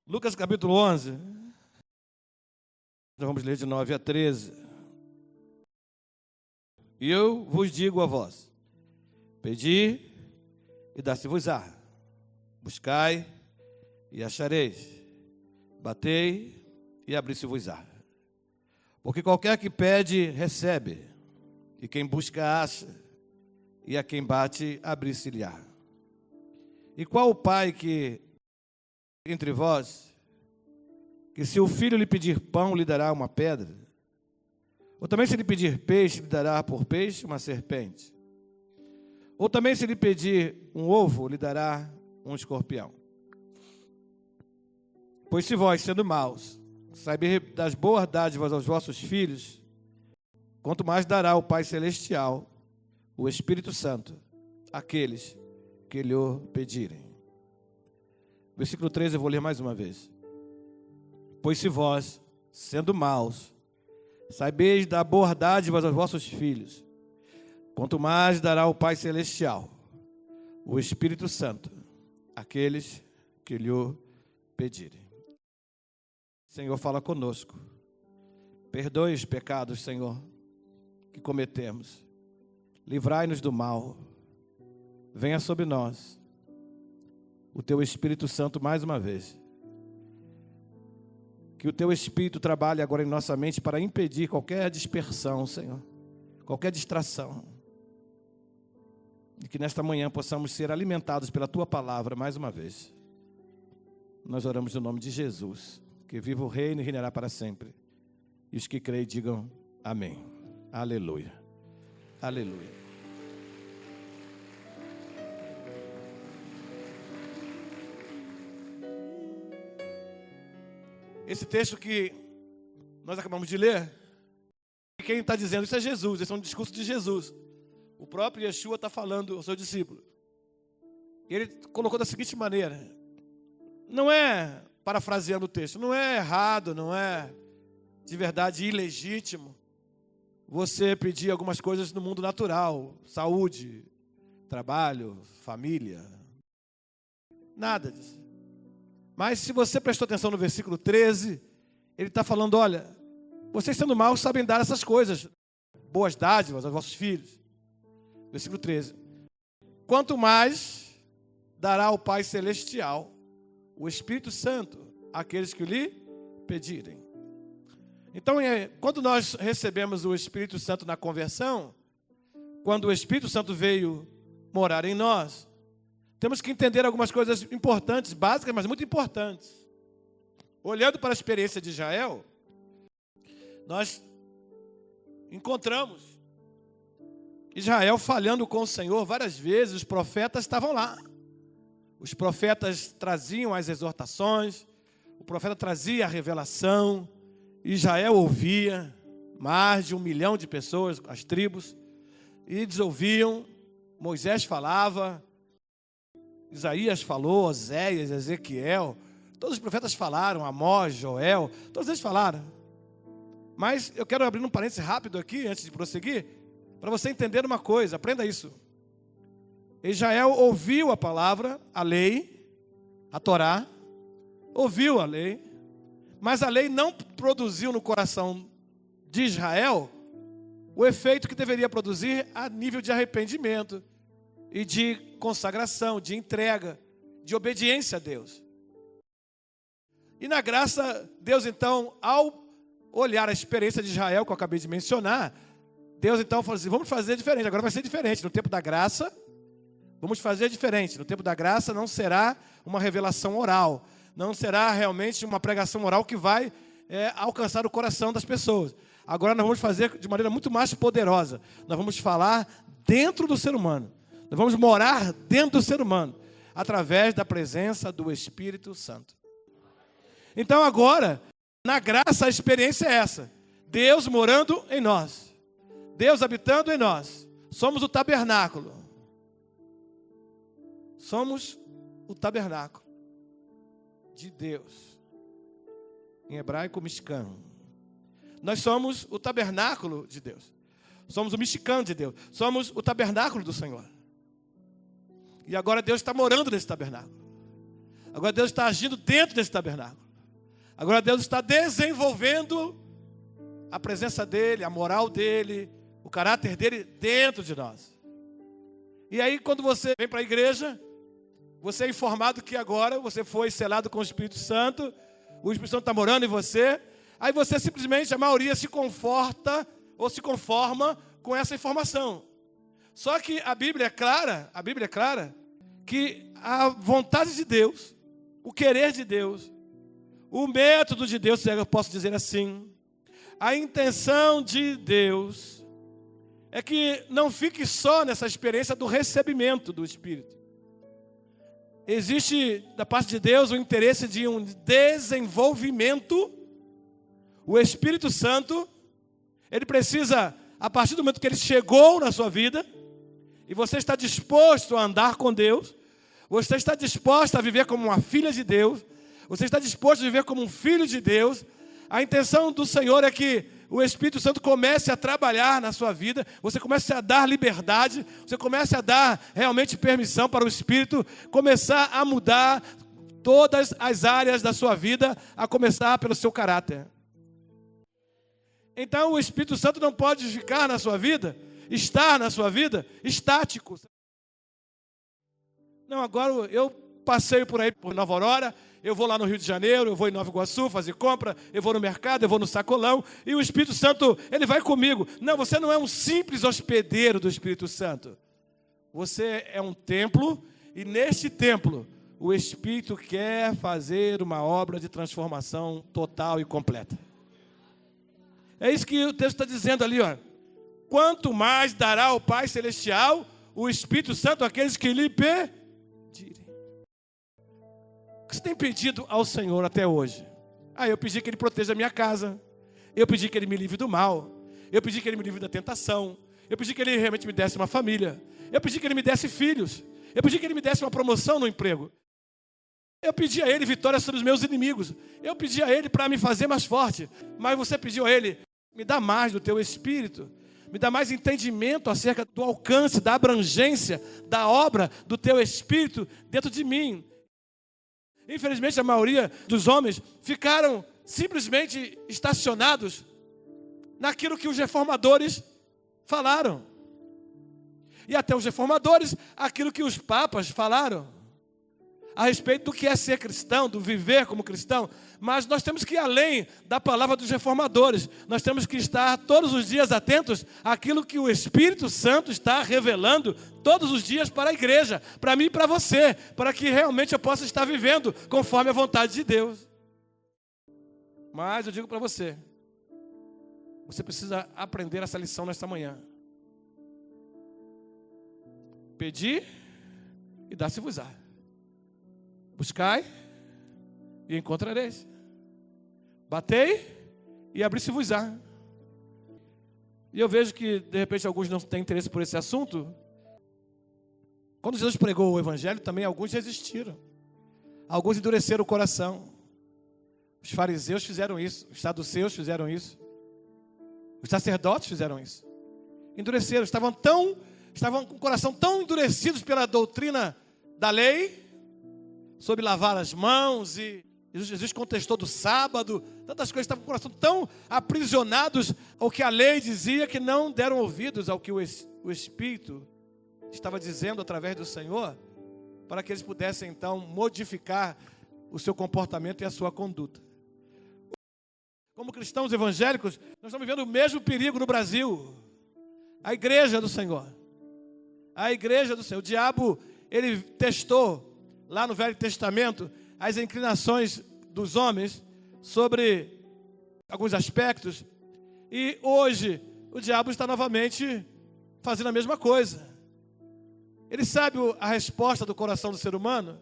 Lucas capítulo 11. Nós vamos ler de 9 a 13. E eu vos digo a vós: pedi e dá-se-vos-á. Buscai e achareis. Batei e abri-se-vos-á. Porque qualquer que pede, recebe. E quem busca, acha. E a quem bate, abrir-se-lhe-á. E qual o pai que, entre vós, que se o filho lhe pedir pão, lhe dará uma pedra? Ou também se lhe pedir peixe, lhe dará por peixe uma serpente? Ou também se lhe pedir um ovo, lhe dará um escorpião? Pois se vós, sendo maus, saber das boas dádivas aos vossos filhos, quanto mais dará o Pai Celestial, o Espírito Santo, àqueles que lhe pedirem. Versículo 13, eu vou ler mais uma vez. Pois se vós, sendo maus, sabeis dar boas dádivas aos vossos filhos, quanto mais dará o Pai Celestial, o Espírito Santo, àqueles que lhe pedirem. Senhor, fala conosco. Perdoe os pecados, Senhor, que cometemos. Livrai-nos do mal. Venha sobre nós o Teu Espírito Santo mais uma vez. Que o Teu Espírito trabalhe agora em nossa mente para impedir qualquer dispersão, Senhor, qualquer distração. E que nesta manhã possamos ser alimentados pela Tua palavra mais uma vez. Nós oramos no nome de Jesus, que viva o reino e reinará para sempre. E os que creem digam amém. Aleluia. Aleluia. Esse texto que nós acabamos de ler, quem está dizendo isso é Jesus, esse é um discurso de Jesus. O próprio Yeshua está falando ao seu discípulo. E ele colocou da seguinte maneira, não é, parafraseando o texto, não é errado, não é de verdade ilegítimo você pedir algumas coisas no mundo natural, saúde, trabalho, família, nada disso. Mas se você prestou atenção no versículo 13, ele está falando, olha, vocês sendo maus sabem dar essas coisas, boas dádivas aos vossos filhos. Versículo 13. Quanto mais dará o Pai Celestial, o Espírito Santo, àqueles que lhe pedirem. Então, quando nós recebemos o Espírito Santo na conversão, quando o Espírito Santo veio morar em nós, temos que entender algumas coisas importantes, básicas, mas muito importantes. Olhando para a experiência de Israel, nós encontramos Israel falhando com o Senhor várias vezes, os profetas estavam lá. Os profetas traziam as exortações, o profeta trazia a revelação, Israel ouvia, mais de 1 milhão de pessoas, as tribos, e eles ouviam, Moisés falava, Isaías falou, Oséias, Ezequiel, todos os profetas falaram, Amós, Joel, todos eles falaram. Mas eu quero abrir um parênteses rápido aqui, antes de prosseguir, para você entender uma coisa, aprenda isso. Israel ouviu a palavra, a lei, a Torá, ouviu a lei, mas a lei não produziu no coração de Israel o efeito que deveria produzir a nível de arrependimento e de consagração, de entrega, de obediência a Deus. E na graça, Deus então, ao olhar a experiência de Israel, que eu acabei de mencionar, Deus então falou assim, vamos fazer diferente, agora vai ser diferente. No tempo da graça, vamos fazer diferente. No tempo da graça não será uma revelação oral, não será realmente uma pregação oral que vai alcançar o coração das pessoas. Agora nós vamos fazer de maneira muito mais poderosa. Nós vamos falar dentro do ser humano. Nós vamos morar dentro do ser humano, através da presença do Espírito Santo. Então agora, na graça, a experiência é essa. Deus morando em nós. Deus habitando em nós. Somos o tabernáculo. Somos o tabernáculo de Deus. Em hebraico, Mishkan. Nós somos o tabernáculo de Deus. Somos o Mishkan de Deus. Somos o tabernáculo do Senhor. E agora Deus está morando nesse tabernáculo. Agora Deus está agindo dentro desse tabernáculo. Agora Deus está desenvolvendo a presença dele, a moral dele, o caráter dele dentro de nós. E aí quando você vem para a igreja, você é informado que agora você foi selado com o Espírito Santo, o Espírito Santo está morando em você, aí você simplesmente, a maioria se conforta ou se conforma com essa informação. Só que a Bíblia é clara que a vontade de Deus, o querer de Deus, o método de Deus, se eu posso dizer assim, a intenção de Deus é que não fique só nessa experiência do recebimento do Espírito. Existe da parte de Deus o interesse de um desenvolvimento. O Espírito Santo, ele precisa, a partir do momento que ele chegou na sua vida, e você está disposto a andar com Deus, você está disposto a viver como uma filha de Deus, você está disposto a viver como um filho de Deus, a intenção do Senhor é que o Espírito Santo comece a trabalhar na sua vida, você comece a dar liberdade, você comece a dar realmente permissão para o Espírito começar a mudar todas as áreas da sua vida, a começar pelo seu caráter. Então o Espírito Santo não pode ficar na sua vida, estar na sua vida, estático. Não, agora eu passeio por aí, por Nova Aurora, eu vou lá no Rio de Janeiro, eu vou em Nova Iguaçu fazer compra, eu vou no mercado, eu vou no sacolão, e o Espírito Santo, ele vai comigo. Não, você não é um simples hospedeiro do Espírito Santo. Você é um templo, e neste templo, o Espírito quer fazer uma obra de transformação total e completa. É isso que o texto está dizendo ali, ó. Quanto mais dará o Pai Celestial, o Espírito Santo àqueles que lhe pedirem. O que você tem pedido ao Senhor até hoje? Eu pedi que Ele proteja a minha casa. Eu pedi que Ele me livre do mal. Eu pedi que Ele me livre da tentação. Eu pedi que Ele realmente me desse uma família. Eu pedi que Ele me desse filhos. Eu pedi que Ele me desse uma promoção no emprego. Eu pedi a Ele vitória sobre os meus inimigos. Eu pedi a Ele para me fazer mais forte. Mas você pediu a Ele, me dá mais do teu Espírito. Me dá mais entendimento acerca do alcance, da abrangência, da obra do teu Espírito dentro de mim. Infelizmente, a maioria dos homens ficaram simplesmente estacionados naquilo que os reformadores falaram. E até os reformadores, aquilo que os papas falaram a respeito do que é ser cristão, do viver como cristão. Mas nós temos que ir além da palavra dos reformadores. Nós temos que estar todos os dias atentos àquilo que o Espírito Santo está revelando todos os dias para a igreja, para mim e para você, para que realmente eu possa estar vivendo conforme a vontade de Deus. Mas eu digo para você, você precisa aprender essa lição nesta manhã. Pedi e dá-se-vos-á. Buscai e encontrareis. Batei e abri-se-vos-á. E eu vejo que, de repente, alguns não têm interesse por esse assunto. Quando Jesus pregou o Evangelho, também alguns resistiram. Alguns endureceram o coração. Os fariseus fizeram isso. Os saduceus fizeram isso. Os sacerdotes fizeram isso. Endureceram. Estavam com o coração tão endurecidos pela doutrina da lei, sobre lavar as mãos, e Jesus contestou do sábado, tantas coisas, estavam com o coração tão aprisionados ao que a lei dizia, que não deram ouvidos ao que o Espírito estava dizendo através do Senhor, para que eles pudessem então modificar o seu comportamento e a sua conduta. Como cristãos evangélicos, nós estamos vivendo o mesmo perigo no Brasil. A igreja do Senhor. A igreja do Senhor. O diabo, ele testou lá no Velho Testamento as inclinações dos homens sobre alguns aspectos. E hoje o diabo está novamente fazendo a mesma coisa. Ele sabe a resposta do coração do ser humano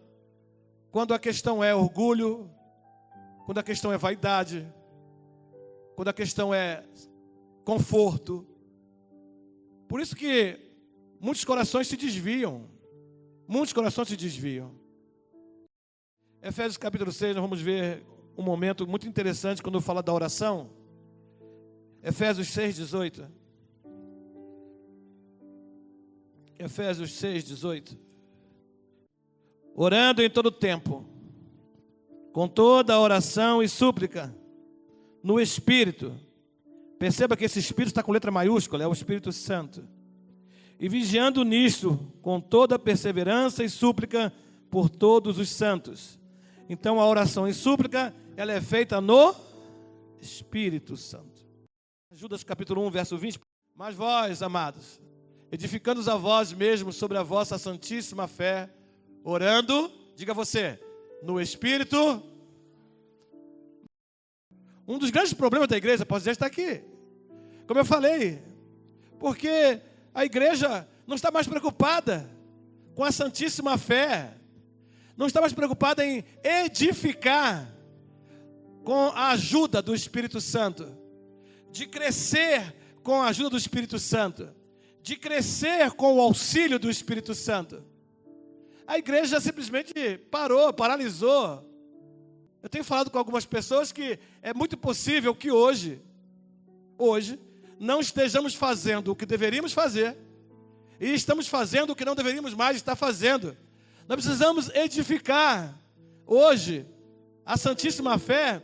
quando a questão é orgulho, quando a questão é vaidade, quando a questão é conforto. Por isso que muitos corações se desviam. Muitos corações se desviam. Efésios capítulo 6, nós vamos ver um momento muito interessante quando fala da oração. Efésios 6, 18. Efésios 6, 18. Orando em todo tempo, com toda oração e súplica, no Espírito. Perceba que esse Espírito está com letra maiúscula, é o Espírito Santo. E vigiando nisto, com toda perseverança e súplica por todos os santos. Então a oração e súplica, ela é feita no Espírito Santo. Judas capítulo 1, verso 20. Mas vós, amados, edificando-os a vós mesmos sobre a vossa santíssima fé, orando, diga você, no Espírito. Um dos grandes problemas da igreja, posso dizer, está aqui. Como eu falei, porque a igreja não está mais preocupada com a santíssima fé, não está mais preocupada em edificar com a ajuda do Espírito Santo, de crescer com a ajuda do Espírito Santo, de crescer com o auxílio do Espírito Santo. A igreja simplesmente parou, paralisou. Eu tenho falado com algumas pessoas que é muito possível que hoje, não estejamos fazendo o que deveríamos fazer e estamos fazendo o que não deveríamos mais estar fazendo. Nós precisamos edificar hoje a Santíssima Fé.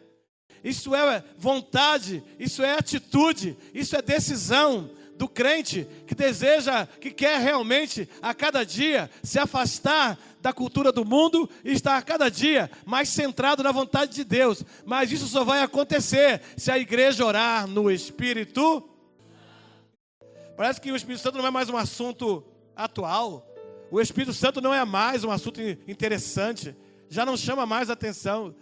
Isso é vontade, isso é atitude, isso é decisão do crente que deseja, que quer realmente a cada dia se afastar da cultura do mundo e estar a cada dia mais centrado na vontade de Deus. Mas isso só vai acontecer se a igreja orar no Espírito. Parece que o Espírito Santo não é mais um assunto atual. O Espírito Santo não é mais um assunto interessante. Já não chama mais atenção.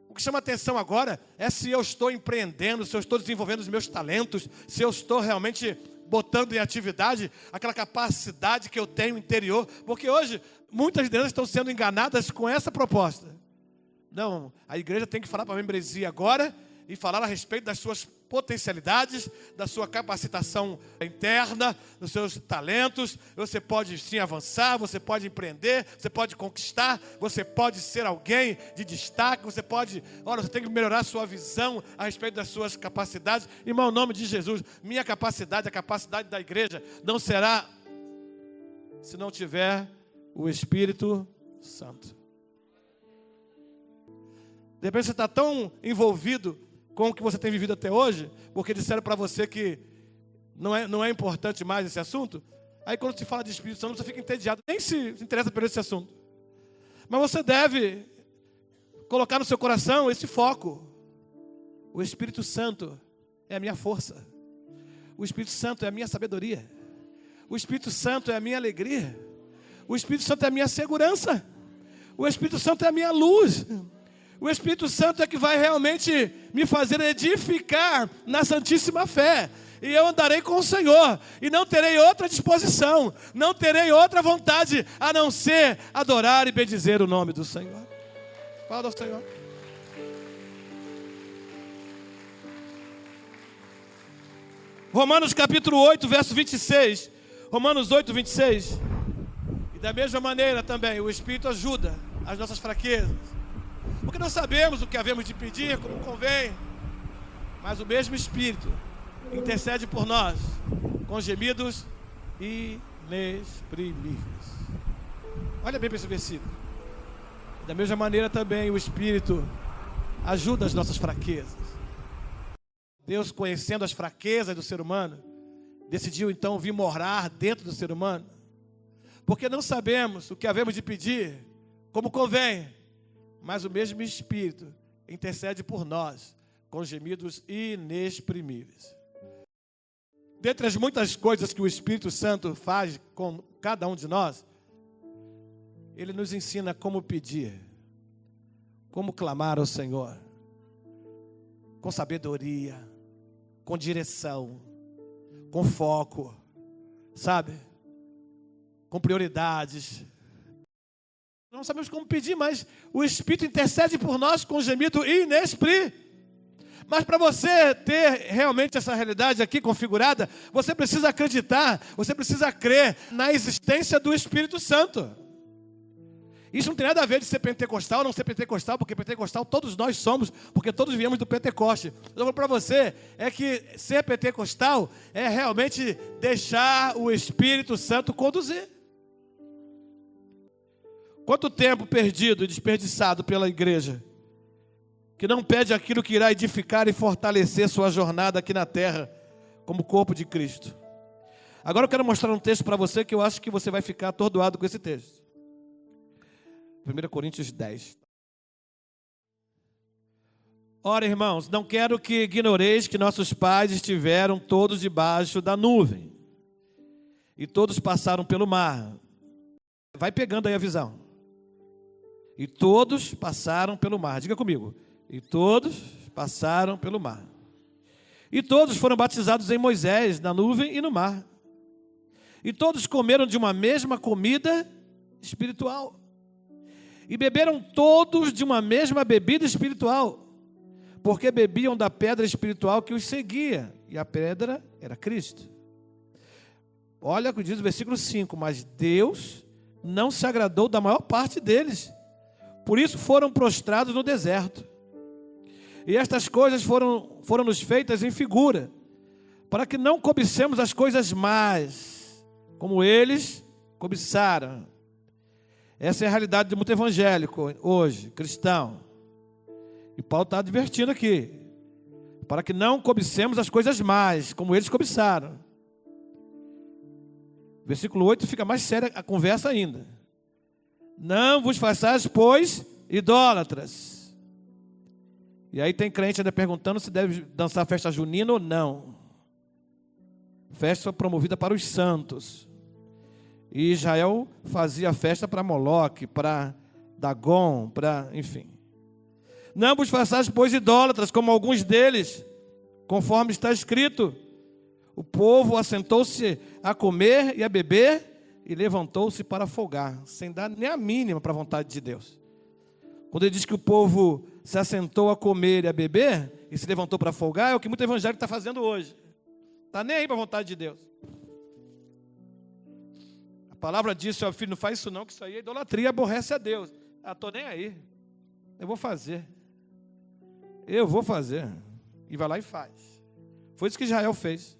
O que chama atenção agora é se eu estou empreendendo, se eu estou desenvolvendo os meus talentos, se eu estou realmente botando em atividade aquela capacidade que eu tenho interior. Porque hoje muitas delas estão sendo enganadas com essa proposta. Não, a igreja tem que falar para a membresia agora e falar a respeito das suas potencialidades, da sua capacitação interna, dos seus talentos. Você pode sim avançar, você pode empreender, você pode conquistar, você pode ser alguém de destaque, você tem que melhorar a sua visão a respeito das suas capacidades. Irmão, em nome de Jesus, minha capacidade, a capacidade da igreja não será se não tiver o Espírito Santo. De repente você está tão envolvido com o que você tem vivido até hoje, porque disseram para você que não é importante mais esse assunto. Aí quando se fala de Espírito Santo, você fica entediado, nem se interessa por esse assunto. Mas você deve colocar no seu coração esse foco. O Espírito Santo é a minha força. O Espírito Santo é a minha sabedoria. O Espírito Santo é a minha alegria. O Espírito Santo é a minha segurança. O Espírito Santo é a minha luz. O Espírito Santo é que vai realmente me fazer edificar na Santíssima Fé. E eu andarei com o Senhor. E não terei outra disposição. Não terei outra vontade a não ser adorar e bendizer o nome do Senhor. Fala ao Senhor. Romanos capítulo 8, verso 26. Romanos 8, 26. E da mesma maneira também o Espírito ajuda as nossas fraquezas. Porque não sabemos o que havemos de pedir, como convém. Mas o mesmo Espírito intercede por nós, com gemidos inexprimíveis. Olha bem para esse versículo. Da mesma maneira também o Espírito ajuda as nossas fraquezas. Deus, conhecendo as fraquezas do ser humano, decidiu então vir morar dentro do ser humano. Porque não sabemos o que havemos de pedir, como convém. Mas o mesmo Espírito intercede por nós, com gemidos inexprimíveis. Dentre as muitas coisas que o Espírito Santo faz com cada um de nós, ele nos ensina como pedir, como clamar ao Senhor, com sabedoria, com direção, com foco, sabe? Com prioridades. Não sabemos como pedir, mas o Espírito intercede por nós com gemido inexprimível. Mas para você ter realmente essa realidade aqui configurada, você precisa acreditar, você precisa crer na existência do Espírito Santo. Isso não tem nada a ver de ser pentecostal ou não ser pentecostal, porque pentecostal todos nós somos, porque todos viemos do Pentecoste. Eu falo para você, é que ser pentecostal é realmente deixar o Espírito Santo conduzir. Quanto tempo perdido e desperdiçado pela igreja que não pede aquilo que irá edificar e fortalecer sua jornada aqui na terra, como corpo de Cristo. Agora eu quero mostrar um texto para você que eu acho que você vai ficar atordoado com esse texto. 1 Coríntios 10. Ora, irmãos, não quero que ignoreis que nossos pais estiveram todos debaixo da nuvem, e todos passaram pelo mar. Vai pegando aí a visão. E todos passaram pelo mar. Diga comigo. E todos passaram pelo mar. E todos foram batizados em Moisés, na nuvem e no mar. E todos comeram de uma mesma comida espiritual. E beberam todos de uma mesma bebida espiritual, porque bebiam da pedra espiritual que os seguia, e a pedra era Cristo. Olha o que diz o versículo 5, mas Deus não se agradou da maior parte deles, por isso foram prostrados no deserto. E estas coisas foram-nos feitas em figura, para que não cobicemos as coisas más, como eles cobiçaram. Essa é a realidade de muito evangélico hoje, cristão. E Paulo está advertindo aqui, para que não cobicemos as coisas más, como eles cobiçaram. Versículo 8 fica mais séria a conversa ainda. Não vos façais, pois, idólatras. E aí tem crente ainda perguntando se deve dançar festa junina ou não. Festa promovida para os santos. E Israel fazia festa para Moloque, para Dagon, enfim. Não vos façais, pois, idólatras, como alguns deles, conforme está escrito. O povo assentou-se a comer e a beber e levantou-se para folgar, sem dar nem a mínima para a vontade de Deus. Quando ele diz que o povo se assentou a comer e a beber e se levantou para folgar, é o que muito evangélico está fazendo hoje. Está nem aí para a vontade de Deus. A palavra diz, seu filho, não faz isso não, que isso aí é idolatria, aborrece a Deus. Ah, estou nem aí. Eu vou fazer. E vai lá e faz. Foi isso que Israel fez.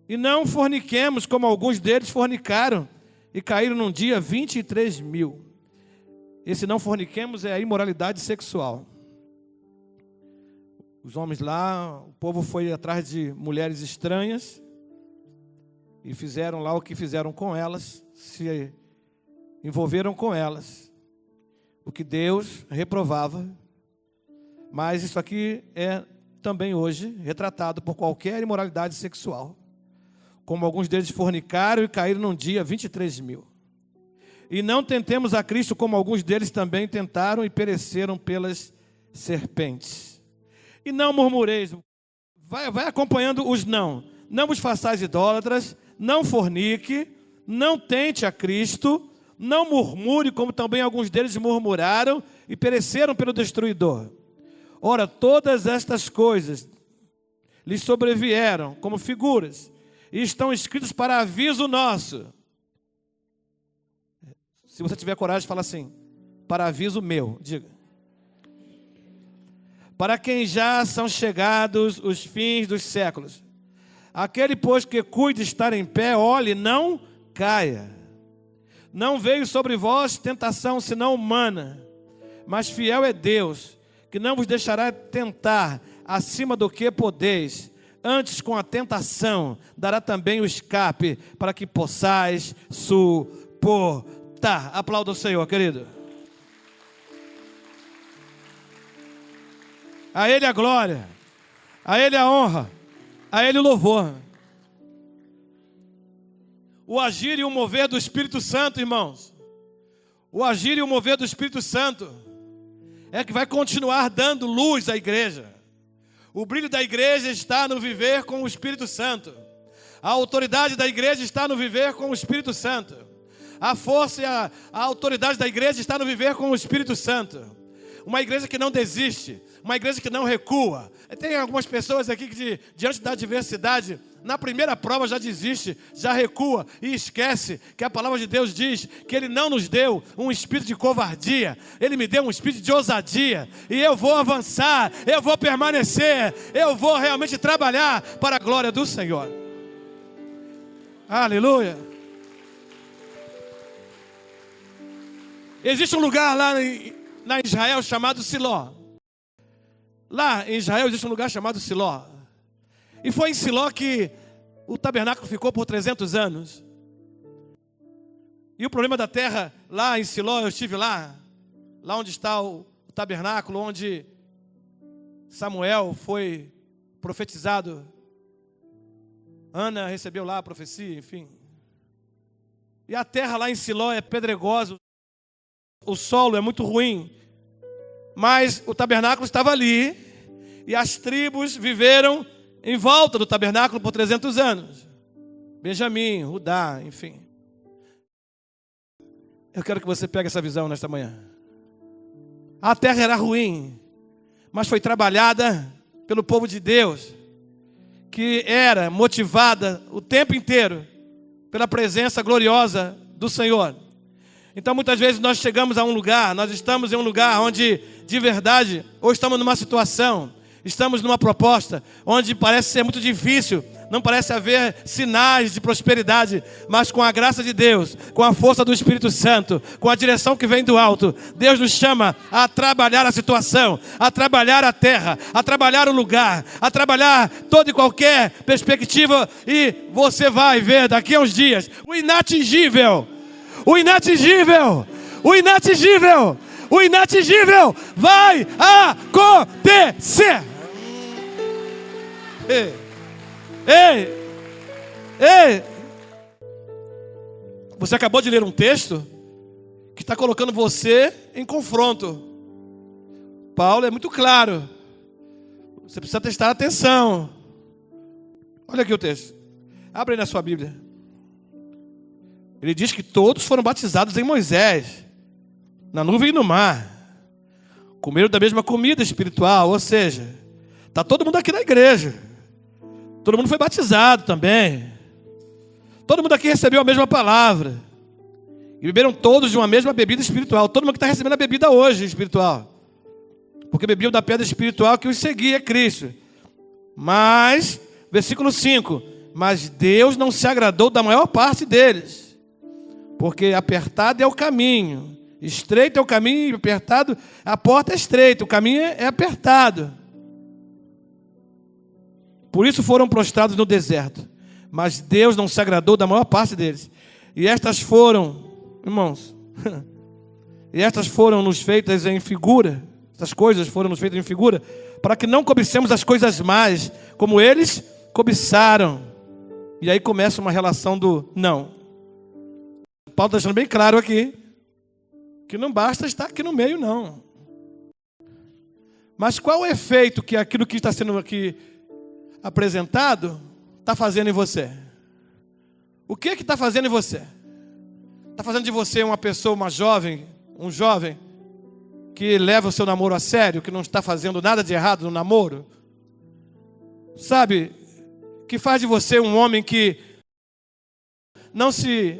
E não forniquemos, como alguns deles fornicaram, e caíram num dia 23 mil. Esse não forniquemos é a imoralidade sexual. Os homens lá, o povo foi atrás de mulheres estranhas, e fizeram lá o que fizeram com elas, se envolveram com elas. O que Deus reprovava. Mas isso aqui é também hoje retratado por qualquer imoralidade sexual. Como alguns deles fornicaram e caíram num dia 23 mil. E não tentemos a Cristo como alguns deles também tentaram e pereceram pelas serpentes. E não murmureis. Vai acompanhando os não. Não vos façais idólatras, não fornique, não tente a Cristo, não murmure como também alguns deles murmuraram e pereceram pelo destruidor. Ora, todas estas coisas lhes sobrevieram como figuras e estão escritas para aviso nosso. Se você tiver coragem, fala assim, para aviso meu, diga. Para quem já são chegados os fins dos séculos. Aquele, pois, que cuide estar em pé, olhe, não caia. Não veio sobre vós tentação senão humana, mas fiel é Deus, que não vos deixará tentar acima do que podeis. Antes, com a tentação, dará também o escape, para que possais suportar. Aplauda o Senhor, querido. A Ele a glória, a Ele a honra, a Ele o louvor. O agir e o mover do Espírito Santo, irmãos. O agir e o mover do Espírito Santo é que vai continuar dando luz à igreja. O brilho da igreja está no viver com o Espírito Santo. A autoridade da igreja está no viver com o Espírito Santo. A força e a autoridade da igreja está no viver com o Espírito Santo. Uma igreja que não desiste, uma igreja que não recua. Tem algumas pessoas aqui que diante da adversidade, na primeira prova já desiste, já recua e esquece que a palavra de Deus diz que Ele não nos deu um espírito de covardia, Ele me deu um espírito de ousadia, e eu vou avançar, eu vou permanecer, eu vou realmente trabalhar para a glória do Senhor. Aleluia. Existe um lugar lá em Israel chamado Siló. Lá em Israel existe um lugar chamado Siló. E foi em Siló que o tabernáculo ficou por 300 anos. E o problema da terra, lá em Siló, eu estive lá onde está o tabernáculo, onde Samuel foi profetizado. Ana recebeu lá a profecia, enfim. E a terra lá em Siló é pedregosa, o solo é muito ruim. Mas o tabernáculo estava ali, e as tribos viveram em volta do tabernáculo por 300 anos. Benjamim, Judá, enfim. Eu quero que você pegue essa visão nesta manhã. A terra era ruim, mas foi trabalhada pelo povo de Deus, que era motivada o tempo inteiro pela presença gloriosa do Senhor. Então muitas vezes nós chegamos a um lugar, nós estamos em um lugar onde de verdade, ou estamos numa situação, estamos numa proposta, onde parece ser muito difícil, não parece haver sinais de prosperidade, mas com a graça de Deus, com a força do Espírito Santo, com a direção que vem do alto, Deus nos chama a trabalhar a situação, a trabalhar a terra, a trabalhar o lugar, a trabalhar toda e qualquer perspectiva, e você vai ver daqui a uns dias o inatingível. O inatingível, o inatingível, o inatingível vai acontecer. Ei. Você acabou de ler um texto que está colocando você em confronto. Paulo é muito claro. Você precisa prestar atenção. Olha aqui o texto. Abre aí na sua Bíblia. Ele diz que todos foram batizados em Moisés, na nuvem e no mar. Comeram da mesma comida espiritual, ou seja, está todo mundo aqui na igreja. Todo mundo foi batizado também. Todo mundo aqui recebeu a mesma palavra. E beberam todos de uma mesma bebida espiritual. Todo mundo que está recebendo a bebida hoje espiritual. Porque bebiam da pedra espiritual que os seguia, Cristo. Mas, versículo 5. Mas Deus não se agradou da maior parte deles. Porque apertado é o caminho, estreito é o caminho, apertado, a porta é estreita, o caminho é apertado. Por isso foram prostrados no deserto. Mas Deus não se agradou da maior parte deles. E estas foram, irmãos, e estas foram nos feitas em figura, essas coisas foram nos feitas em figura, para que não cobicemos as coisas más, como eles cobiçaram. E aí começa uma relação do não. Paulo está deixando bem claro aqui que não basta estar aqui no meio, não. Mas qual o efeito que aquilo que está sendo aqui apresentado está fazendo em você? O que está fazendo em você? Está fazendo de você uma pessoa, uma jovem, um jovem que leva o seu namoro a sério, que não está fazendo nada de errado no namoro? Sabe, que faz de você um homem que não se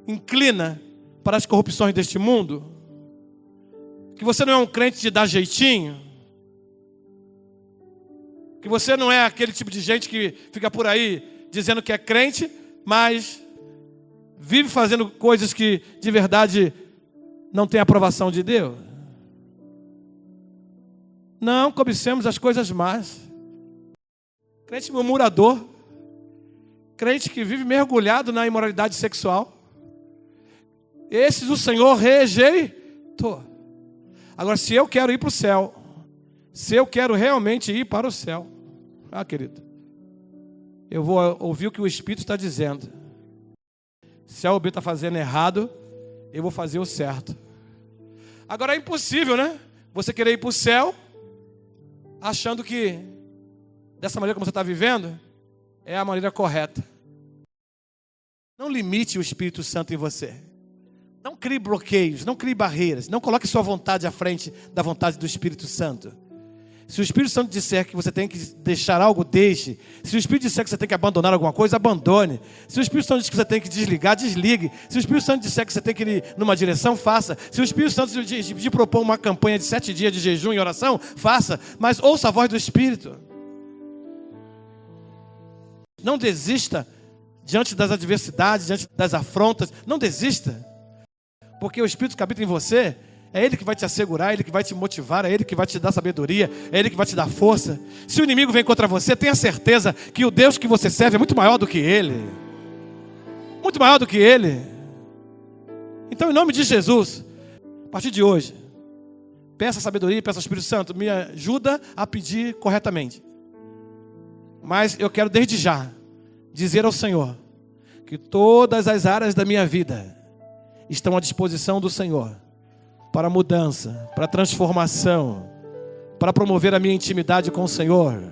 inclina para as corrupções deste mundo? Que você não é um crente de dar jeitinho? Que você não é aquele tipo de gente que fica por aí dizendo que é crente, mas vive fazendo coisas que de verdade não tem aprovação de Deus? Não cobicemos as coisas más. Crente murmurador, crente que vive mergulhado na imoralidade sexual, esses o Senhor rejeitou. Agora, se eu quero ir para o céu, se eu quero realmente ir para o céu, querido, eu vou ouvir o que o Espírito está dizendo. Se a OB está fazendo errado, eu vou fazer o certo. Agora é impossível, né? Você querer ir para o céu, achando que dessa maneira como você está vivendo é a maneira correta. Não limite o Espírito Santo em você. Não crie bloqueios, não crie barreiras. Não coloque sua vontade à frente da vontade do Espírito Santo. Se o Espírito Santo disser que você tem que deixar algo, deixe. Se o Espírito disser que você tem que abandonar alguma coisa, abandone. Se o Espírito Santo disser que você tem que desligar, desligue. Se o Espírito Santo disser que você tem que ir numa direção, faça. Se o Espírito Santo te propor uma campanha de 7 dias de jejum e oração, faça. Mas ouça a voz do Espírito. Não desista diante das adversidades, diante das afrontas. Não desista. Porque o Espírito que habita em você, É Ele que vai te assegurar, é Ele que vai te motivar, é Ele que vai te dar sabedoria, é Ele que vai te dar força. Se o inimigo vem contra você, tenha certeza que o Deus que você serve é muito maior do que ele. Muito maior do que ele. Então, em nome de Jesus, a partir de hoje, peça sabedoria, peça ao Espírito Santo, me ajuda a pedir corretamente. Mas eu quero desde já dizer ao Senhor que todas as áreas da minha vida estão à disposição do Senhor para mudança, para transformação, para promover a minha intimidade com o Senhor,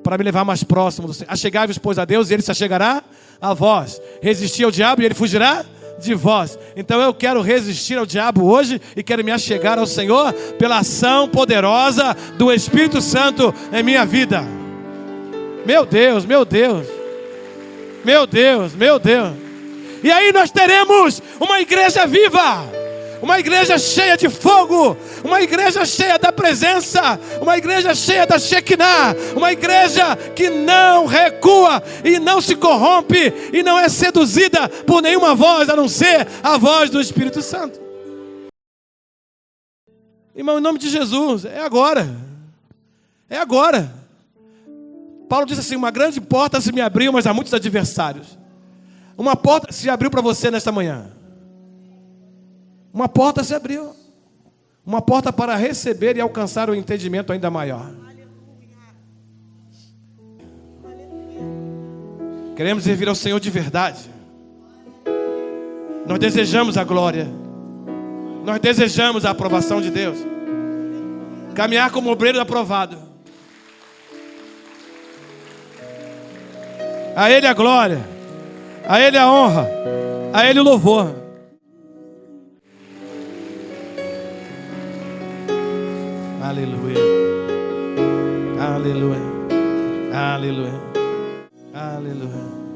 para me levar mais próximo do Senhor. Achegai-vos, pois, a Deus, e Ele se achegará a vós. Resistir ao diabo e Ele fugirá de vós. Então eu quero resistir ao diabo hoje e quero me achegar ao Senhor pela ação poderosa do Espírito Santo em minha vida. Meu Deus, meu Deus, meu Deus, meu Deus. E aí nós teremos uma igreja viva, uma igreja cheia de fogo, uma igreja cheia da presença, uma igreja cheia da Shekinah, uma igreja que não recua e não se corrompe e não é seduzida por nenhuma voz a não ser a voz do Espírito Santo. Irmão, em nome de Jesus, é agora. É agora. Paulo disse assim: uma grande porta se me abriu, mas há muitos adversários. Uma porta se abriu para você nesta manhã. Uma porta se abriu. Uma porta para receber e alcançar um entendimento ainda maior. Queremos servir ao Senhor de verdade. Nós desejamos a glória. Nós desejamos a aprovação de Deus. Caminhar como obreiro aprovado. A Ele a glória. A Ele a honra. A Ele o louvor. Aleluia, aleluia, aleluia, aleluia.